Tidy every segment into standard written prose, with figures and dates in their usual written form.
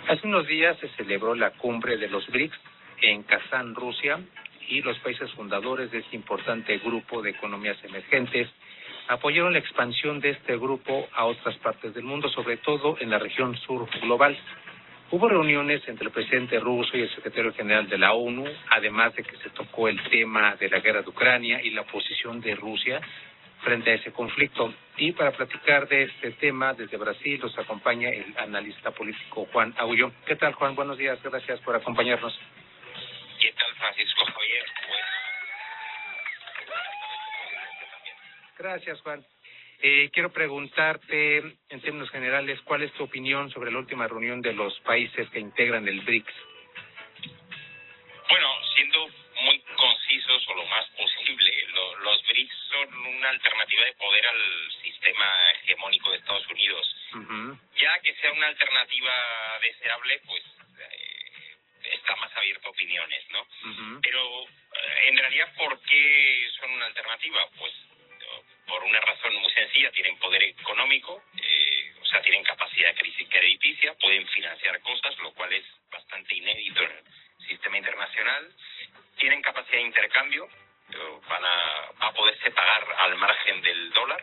Hace unos días se celebró la cumbre de los BRICS en Kazán, Rusia, y los países fundadores de este importante grupo de economías emergentes apoyaron la expansión de este grupo a otras partes del mundo, sobre todo en la región sur global. Hubo reuniones entre el presidente ruso y el secretario general de la ONU, además de que se tocó el tema de la guerra de Ucrania y la posición de Rusia frente a ese conflicto. Y para platicar de este tema, desde Brasil nos acompaña el analista político Juan Agulló. ¿Qué tal, Juan? Buenos días, gracias por acompañarnos. ¿Qué tal, Francisco Javier? Gracias, Juan. Quiero preguntarte, en términos generales, ¿cuál es tu opinión sobre la última reunión de los países que integran el BRICS? Bueno, siendo muy concisos o lo más posible, los BRICS son una alternativa de poder al sistema hegemónico de Estados Unidos. Ya que sea una alternativa deseable, pues está más abierto a opiniones, ¿no? Pero en realidad, ¿por qué son una alternativa? Pues por una razón muy sencilla: tienen poder económico, o sea, tienen capacidad crediticia, pueden financiar cosas, lo cual es bastante inédito en el sistema internacional, tienen capacidad de intercambio, van a poderse pagar al margen del dólar,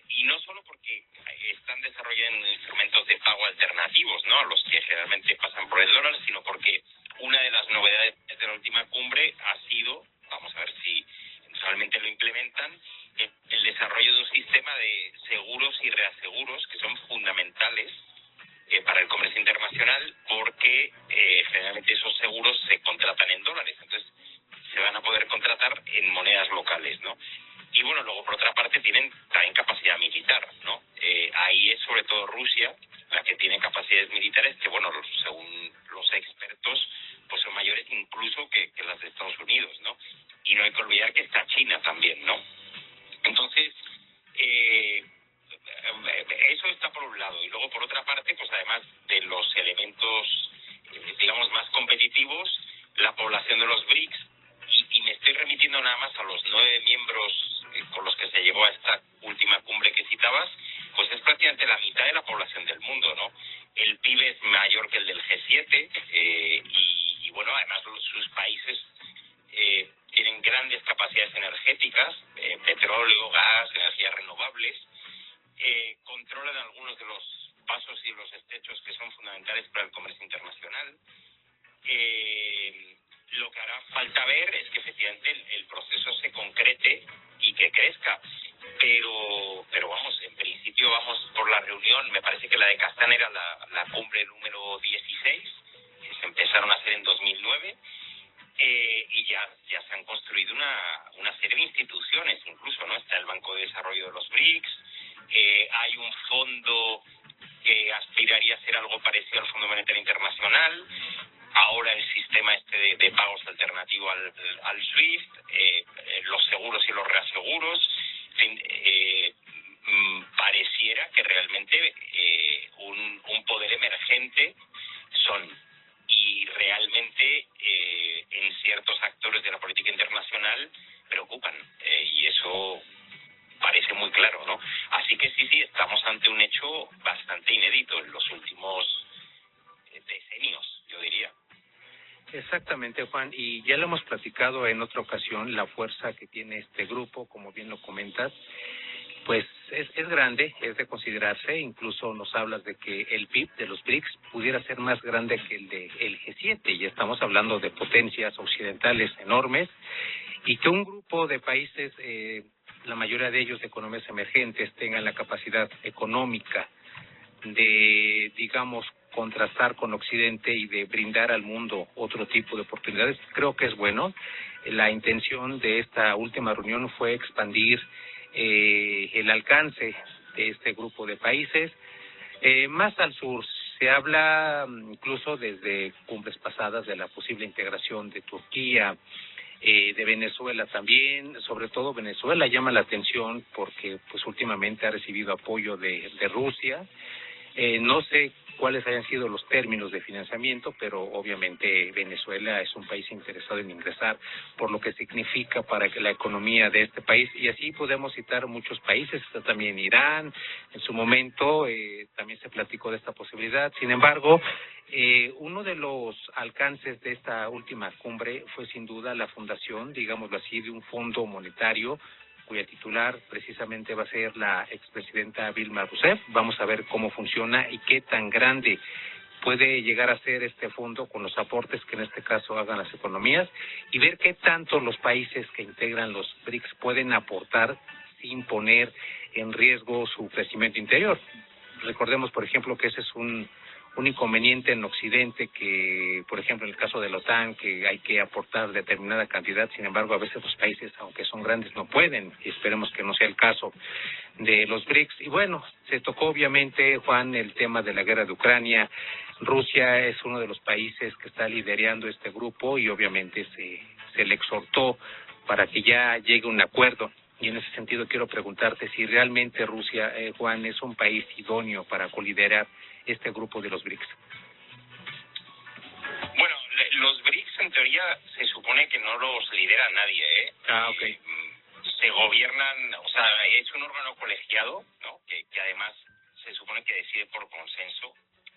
y no solo porque están desarrollando instrumentos de pago alternativos, ¿no?, a los que generalmente pasan por el dólar, sino porque una de las novedades de la última cumbre ha sido, vamos a ver si realmente lo implementan, el desarrollo de un sistema de seguros y reaseguros que son fundamentales para el comercio internacional, porque generalmente esos seguros se contratan en dólares, entonces se van a poder contratar en monedas locales, ¿no? Y bueno, luego por otra parte tienen también capacidad militar, ¿no? Ahí es sobre todo Rusia la que tiene capacidades militares que, bueno, según los expertos, pues son mayores incluso que las de Estados Unidos, ¿no? Y no hay que olvidar que está China también, ¿no? Entonces, eso está por un lado. Y luego, por otra parte, pues además de los elementos, digamos, más competitivos, la población de los BRICS, y me estoy remitiendo nada más a los 9 miembros con los que se llegó a esta última cumbre que citabas, pues es prácticamente la mitad de la población del mundo, ¿no? El PIB es mayor que el del G7, y bueno, además sus países tienen grandes capacidades energéticas, petróleo, gas, energías renovables, controlan algunos de los pasos y los estrechos que son fundamentales para el comercio internacional. Lo que hará falta ver es que efectivamente el proceso se concrete y que crezca, pero vamos, en principio vamos por la reunión. Me parece que la de Kazán era la cumbre número 16, que se empezaron a hacer en 2009, y ya se han construido una serie de instituciones, incluso, ¿no? Está el Banco de Desarrollo de los BRICS, hay un fondo que aspiraría a ser algo parecido al Fondo Monetario Internacional, ahora el sistema de pagos alternativo al SWIFT, los seguros y los reaseguros, en fin, pareciera que realmente un poder emergente son, y realmente en ciertos actores de la política internacional preocupan, y eso parece muy claro, ¿no? Así que sí, estamos ante un hecho bastante inédito en los últimos decenios, yo diría. Exactamente, Juan, y ya lo hemos platicado en otra ocasión, la fuerza que tiene este grupo, como bien lo comentas, pues es grande, es de considerarse. Incluso nos hablas de que el PIB de los BRICS pudiera ser más grande que el de el G7, y estamos hablando de potencias occidentales enormes, y que un grupo de países, la mayoría de ellos de economías emergentes, tengan la capacidad económica de, digamos, contrastar con Occidente y de brindar al mundo otro tipo de oportunidades, creo que es bueno. La intención de esta última reunión fue expandir el alcance de este grupo de países. Más al sur se habla, incluso desde cumbres pasadas, de la posible integración de Turquía, de Venezuela también. Sobre todo Venezuela llama la atención porque pues últimamente ha recibido apoyo de Rusia. No sé cuáles hayan sido los términos de financiamiento, pero obviamente Venezuela es un país interesado en ingresar por lo que significa para que la economía de este país, y así podemos citar muchos países, está también Irán, en su momento también se platicó de esta posibilidad. Sin embargo, uno de los alcances de esta última cumbre fue sin duda la fundación, digámoslo así, de un fondo monetario cuya titular precisamente va a ser la expresidenta Dilma Rousseff. Vamos a ver cómo funciona y qué tan grande puede llegar a ser este fondo con los aportes que en este caso hagan las economías, y ver qué tanto los países que integran los BRICS pueden aportar sin poner en riesgo su crecimiento interior. Recordemos, por ejemplo, que ese es un inconveniente en Occidente, que, por ejemplo, en el caso de la OTAN, que hay que aportar determinada cantidad, sin embargo, a veces los países, aunque son grandes, no pueden, y esperemos que no sea el caso de los BRICS. Y bueno, se tocó obviamente, Juan, el tema de la guerra de Ucrania. Rusia es uno de los países que está liderando este grupo y obviamente se le exhortó para que ya llegue un acuerdo. Y en ese sentido quiero preguntarte si realmente Rusia, Juan, es un país idóneo para coliderar este grupo de los BRICS. Bueno, los BRICS en teoría se supone que no los lidera nadie, ¿eh? Ok. Se gobiernan, o sea, es un órgano colegiado, ¿no? Que además se supone que decide por consenso.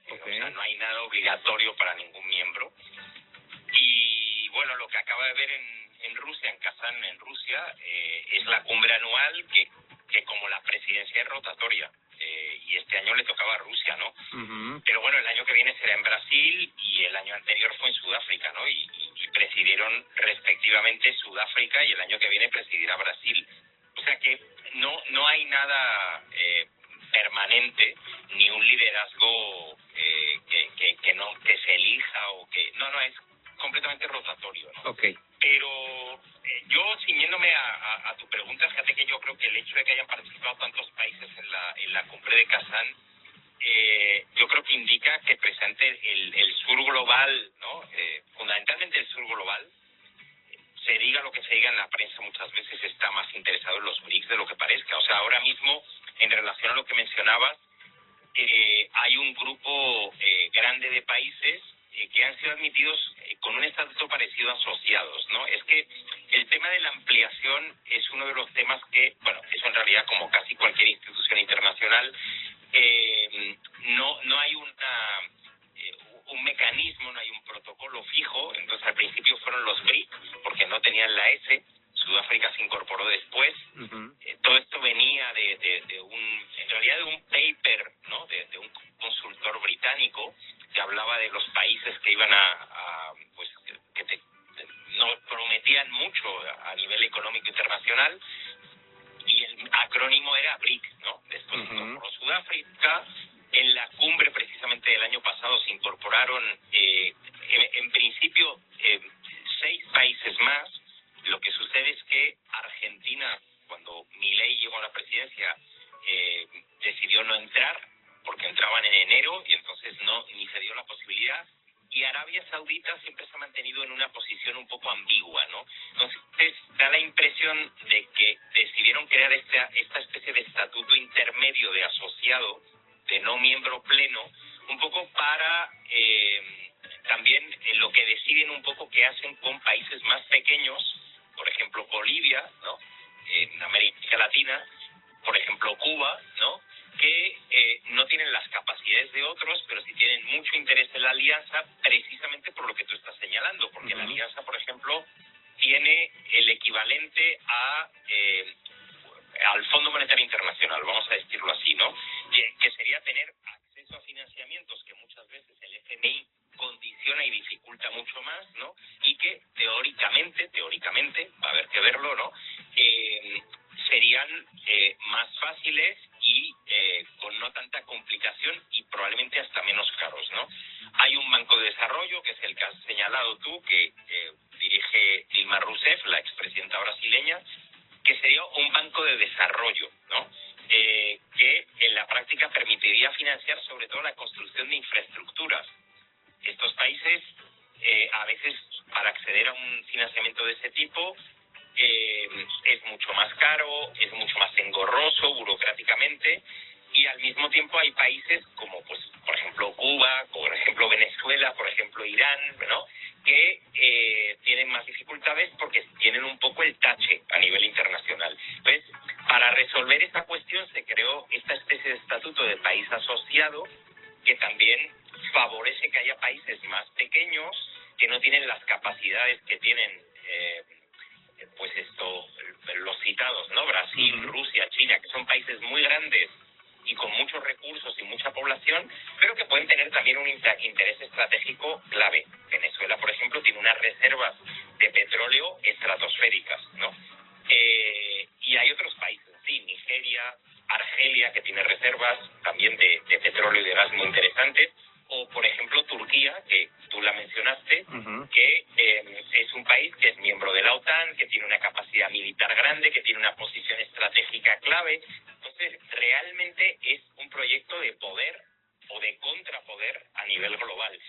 Okay. O sea, no hay nada obligatorio para ningún miembro. Y bueno, lo que acaba de ver en Rusia, en Kazán, en Rusia, es la cumbre anual que como la presidencia es rotatoria. Y este año le tocaba a Rusia, ¿no? Uh-huh. Pero bueno, el año que viene será en Brasil y el año anterior fue en Sudáfrica, ¿no? Y presidieron respectivamente Sudáfrica y el año que viene presidirá Brasil. O sea que no hay nada permanente ni un liderazgo que se elija o que no es completamente rotatorio, ¿no? Okay. Pero yo, ciñéndome a tu pregunta, fíjate que yo creo que el hecho de que hayan participado tantos países en la cumbre de Kazán, yo creo que indica que presente el sur global, ¿no? Fundamentalmente el sur global, se diga lo que se diga en la prensa, muchas veces está más interesado en los BRICS de lo que parezca. O sea, ahora mismo, en relación a lo que mencionabas, hay un grupo grande de países que han sido admitidos con un estatuto parecido a asociados, ¿no? Es que el tema de la ampliación es uno de los temas que, bueno, eso en realidad como casi cualquier institución internacional, no hay un mecanismo, no hay un protocolo fijo. Entonces al principio fueron los BRICS porque no tenían la S, Sudáfrica se incorporó después. Uh-huh. Todo esto venía en realidad de un paper, ¿no? De un consultor británico que hablaba de los países que iban pues nos prometían mucho a nivel económico internacional, y el acrónimo era BRIC, ¿no? Después se incorporó Sudáfrica. En la cumbre precisamente del año pasado se incorporaron en principio 6 países más. Lo que sucede es que Argentina, cuando Milei llegó a la presidencia, decidió no entrar porque entraban en enero y entonces ni se dio la posibilidad. Y Arabia Saudita siempre se ha mantenido en una posición un poco ambigua, ¿no? Entonces da la impresión de que decidieron crear esta especie de estatuto intermedio de asociado, de no miembro pleno, un poco para también lo que deciden un poco que hacen con países más pequeños, por ejemplo Bolivia, ¿no? En América Latina, por ejemplo Cuba, ¿no? Que no tienen las capacidades de otros, pero sí tienen mucho interés en la alianza, precisamente por lo que tú estás señalando, porque la alianza, por ejemplo, tiene el equivalente al Fondo Monetario Internacional, vamos a decirlo así, ¿no? Que sería tener acceso a financiamientos que muchas veces el FMI condiciona y dificulta mucho más, ¿no? Y que teóricamente, va a haber que verlo, ¿no? Serían más fáciles y con no tanta complicación y probablemente hasta menos caros, ¿no? Hay un banco de desarrollo, que es el que has señalado tú, que dirige Dilma Rousseff, la expresidenta brasileña, que sería un banco de desarrollo, ¿no? Que en la práctica permitiría financiar sobre todo la construcción de infraestructuras. Estos países, a veces, para acceder a un financiamiento de ese tipo, es mucho más caro, es mucho más engorroso burocráticamente, y al mismo tiempo hay países como, pues, por ejemplo, Cuba, por ejemplo, Venezuela, por ejemplo, Irán, ¿no?, que tienen más dificultades porque tienen un poco el tache a nivel internacional. Entonces, para resolver esta cuestión se creó esta especie de estatuto de país asociado que también favorece que haya países más pequeños que no tienen las capacidades que tienen pues los citados, ¿no? Brasil, Rusia, China, que son países muy grandes y con muchos recursos y mucha población, pero que pueden tener también un interés estratégico clave. Venezuela, por ejemplo, tiene unas reservas de petróleo estratosféricas, ¿no? Y hay otros países, sí, Nigeria, Argelia, que tiene reservas también de petróleo y de gas muy interesantes, o por ejemplo Turquía, que tú la mencionaste, que es un país que es miembro de la OTAN, que tiene una capacidad militar grande, que tiene una posición estratégica clave. Entonces, realmente es un proyecto de poder o de contrapoder a nivel global.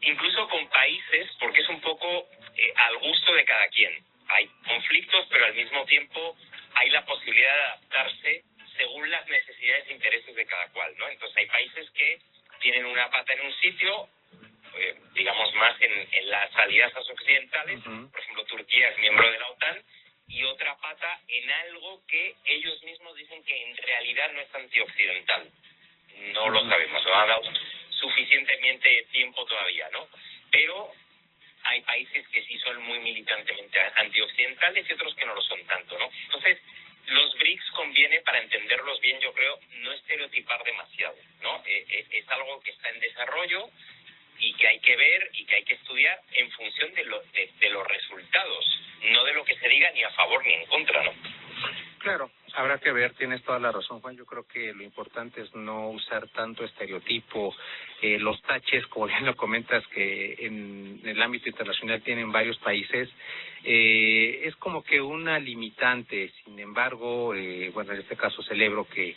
Incluso con países, porque es un poco al gusto de cada quien. Hay conflictos, pero al mismo tiempo hay la posibilidad de adaptarse según las necesidades e intereses de cada cual, ¿no? Entonces hay países que tienen una pata en un sitio, digamos más en las alianzas occidentales, por ejemplo Turquía es miembro de la OTAN, y otra pata en algo que ellos mismos dicen que en realidad no es antioccidental. No lo sabemos, no ha dado suficientemente tiempo todavía, ¿no? Pero hay países que sí son muy militantemente antioccidentales y otros que no lo son tanto, ¿no? Entonces, los BRICS conviene, para entenderlos bien, yo creo, no estereotipar demasiado, ¿no? Es algo que está en desarrollo y que hay que ver y que hay que estudiar en función de los resultados, no de lo que se diga ni a favor ni en contra, ¿no? Claro, habrá que ver, tienes toda la razón, Juan. Yo creo que lo importante es no usar tanto estereotipo, los taches, como bien lo comentas, que en el ámbito internacional tienen varios países, es como que una limitante. Sin embargo, bueno, en este caso celebro que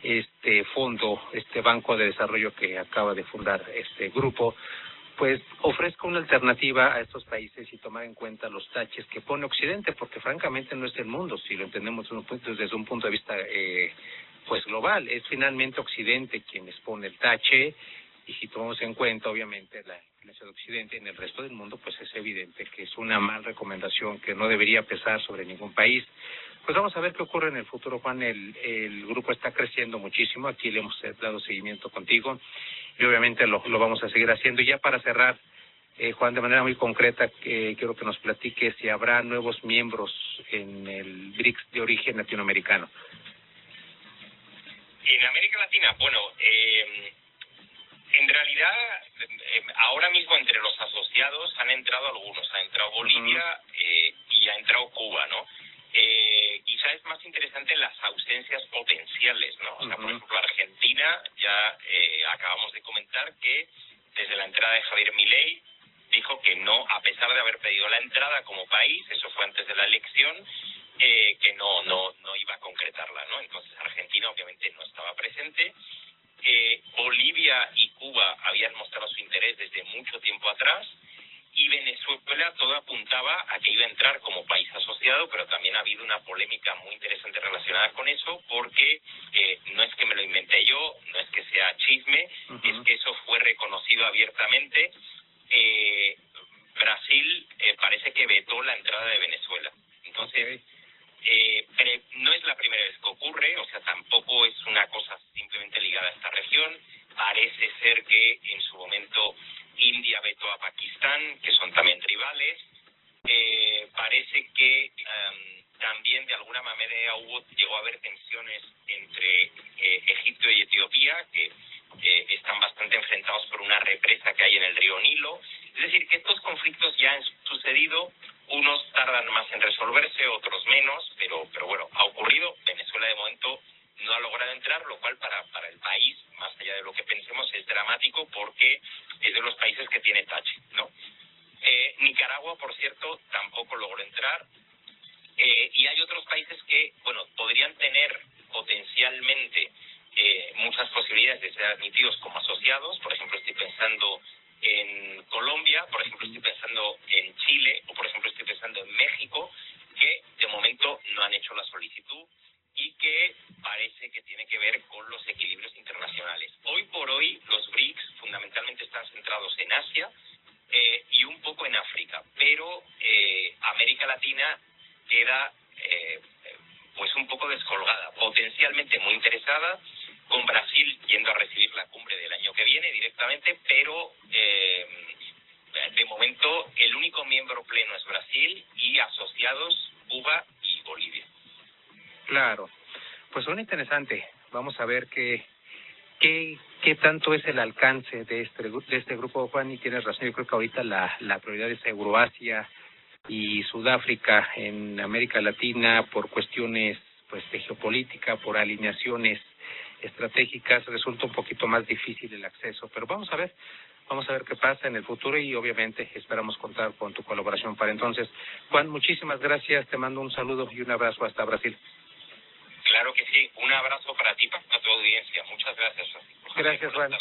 este fondo, este banco de desarrollo que acaba de fundar este grupo, pues ofrezca una alternativa a estos países y tomar en cuenta los taches que pone Occidente, porque francamente no es el mundo, si lo entendemos desde un punto de vista pues global, es finalmente Occidente quien les pone el tache, y si tomamos en cuenta obviamente la influencia de Occidente en el resto del mundo, pues es evidente que es una mala recomendación que no debería pesar sobre ningún país. Pues vamos a ver qué ocurre en el futuro, Juan. El grupo está creciendo muchísimo, aquí le hemos dado seguimiento contigo y obviamente lo vamos a seguir haciendo. Y ya para cerrar, Juan, de manera muy concreta, quiero que nos platique si habrá nuevos miembros en el BRICS de origen latinoamericano. En América Latina, bueno, en realidad, ahora mismo entre los asociados han entrado algunos. Ha entrado Bolivia y ha entrado Cuba, ¿no? Quizá es más interesante las ausencias potenciales, ¿no? O sea, por ejemplo, Argentina, ya acabamos de comentar que desde la entrada de Javier Milei dijo que no, a pesar de haber pedido la entrada como país, eso fue antes de la elección, que no iba a concretarla, ¿no? Entonces Argentina obviamente no estaba presente. Bolivia y Cuba habían mostrado su interés desde mucho tiempo atrás, y Venezuela todo apuntaba a que iba a entrar como país asociado, pero también ha habido una polémica muy interesante relacionada con eso, porque no es que me lo inventé yo, no es que sea chisme, es que eso fue reconocido abiertamente. Brasil parece que vetó la entrada de Venezuela. Entonces, no es la primera vez que ocurre, o sea, tampoco es una cosa simplemente ligada a esta región. Parece ser que en su momento India vetó a Pakistán, que son también rivales. Parece que también de alguna manera llegó a haber tensiones entre Egipto y Etiopía, que están bastante enfrentados por una represa que hay en el río Nilo. Es decir, que estos conflictos ya han sucedido, unos tardan más en resolverse, otros menos, pero bueno, ha ocurrido. Venezuela de momento no ha logrado entrar, lo cual para el país, más allá de lo que pensemos, es dramático porque es de los países que tiene tache, ¿no? Nicaragua, por cierto, tampoco logró entrar. Y hay otros países que, bueno, podrían tener potencialmente muchas posibilidades de ser admitidos como asociados. Por ejemplo, estoy pensando en Colombia, por ejemplo, estoy pensando en Chile, o por ejemplo, estoy pensando en México, que de momento no han hecho la solicitud y que parece que tiene que ver con los equilibrios internacionales. Hoy por hoy los BRICS fundamentalmente están centrados en Asia y un poco en África, pero América Latina queda pues un poco descolgada, potencialmente muy interesada, con Brasil yendo a recibir la cumbre del año que viene directamente, pero de momento el único miembro pleno es Brasil y asociados Cuba y Bolivia. Claro, pues suena interesante. Vamos a ver qué tanto es el alcance de este grupo, Juan, y tienes razón. Yo creo que ahorita la prioridad es Euroasia y Sudáfrica en América Latina por cuestiones pues de geopolítica, por alineaciones estratégicas, resulta un poquito más difícil el acceso, pero vamos a ver qué pasa en el futuro y obviamente esperamos contar con tu colaboración para entonces. Juan, muchísimas gracias, te mando un saludo y un abrazo hasta Brasil. Claro que sí, un abrazo para ti, para tu audiencia. Muchas gracias. Gracias, Juan.